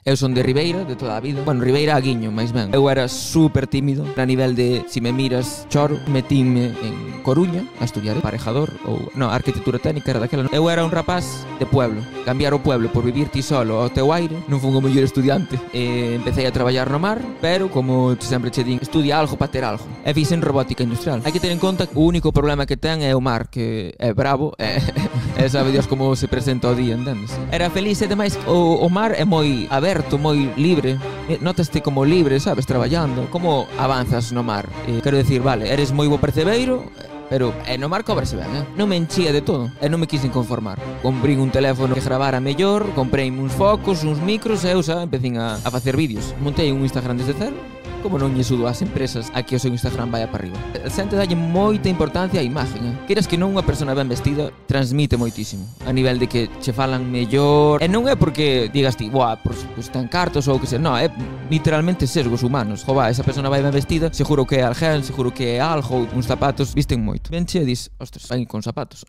Eu son de Ribeira, de toda a vida. Bueno, Ribeira a Guiño, máis ben. Eu era super tímido, a nivel de, si me miras, choro. Metínme en Coruña, a estudiar aparejador, ou, non, arquitectura técnica era daquela. Eu era un rapaz de pueblo. Cambiar o pueblo por vivir ti solo ao teu aire, non fun o mellor estudiante. Empecé a traballar no mar, pero como sempre che din, estudia algo para ter algo. E fixen robótica industrial. Hai que ter en conta que o único problema que ten é o mar, que é bravo, e sabe Dios como se presenta o día, entendes? Era feliz e demais. O mar é moi aberto, moi libre. Notaste como libre, sabes, traballando. Como avanzas no mar? Quero decir, vale, eres moi bo percebeiro, pero no mar cobrase ben, Non me enchía de todo e non me quisen conformar. Comprei un teléfono que gravara mellor, comprei uns focos, uns micros e eu xa empecín a facer vídeos. Montei un Instagram desde cero. Como non lle sudo ás empresas a que o seu Instagram vaya para arriba. A xente dalle moita importancia á imagen, Queras que non, unha persona ben vestida transmite moitísimo, a nivel de que che falan mellor. E non é porque digas ti, boa, pues ten cartos ou que sei, non, é literalmente sesgos humanos. Jova, esa persona vai ben vestida, seguro que é alguén, seguro que é algo, uns zapatos, visten moito. Ben che dis, ostras, vai con zapatos.